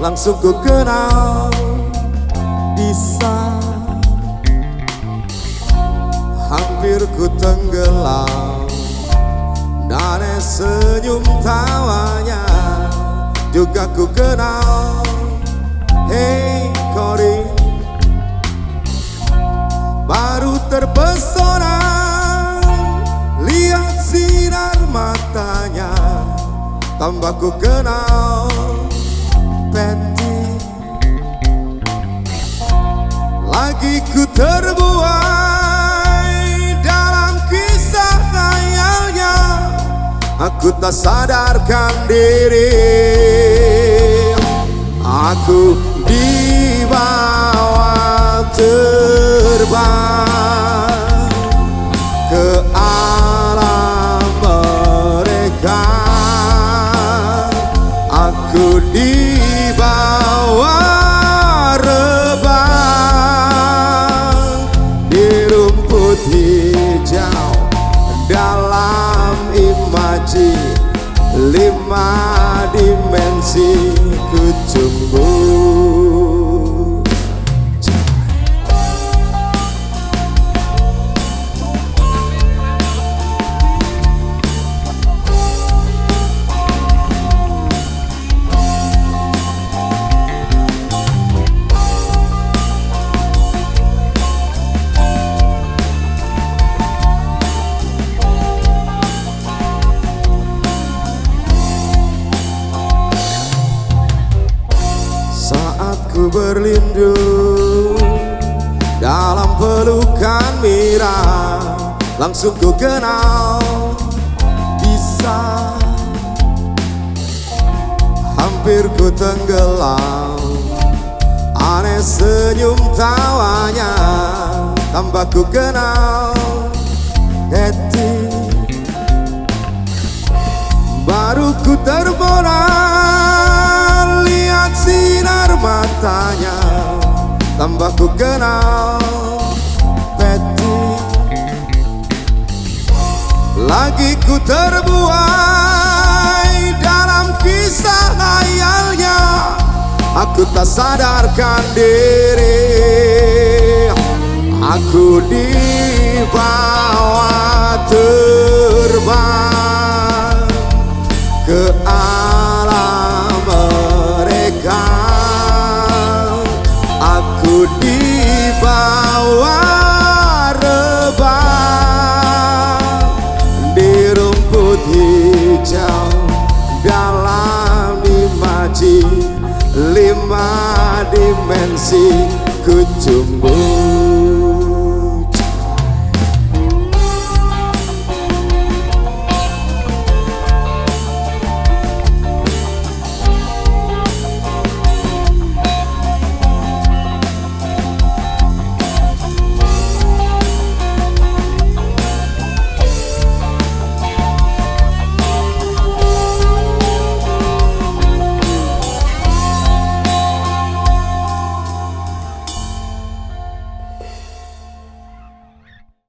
langsung ku kenal. Bisa hampir ku tenggelam, dan senyum tawanya juga ku kenal. Hey Corin, baru terpesona lihat sinar matanya, tambah ku kenal. Patty, lagi ku terbuai dalam kisah khayalnya, aku tak sadarkan diri. Aku dibawa terbang ke alam mereka. Aku dibawa rebang di rumput hijau dalam imaji 5 dimensi ku tumbuh. Ku berlindung dalam pelukan Mira, langsung ku kenal. Bisa hampir ku tenggelam, aneh senyum tawanya, tambah ku kenal. Hati baru ku terpona lihat sinar matanya, tambah ku kenal. Patty, lagi ku terbuai dalam kisah khayalnya, aku tak sadarkan diri. Aku dibawa terbang ke alam mereka. Aku dibawa rebang di rumput hijau dalam imaji 5 dimensi ku tumbuh.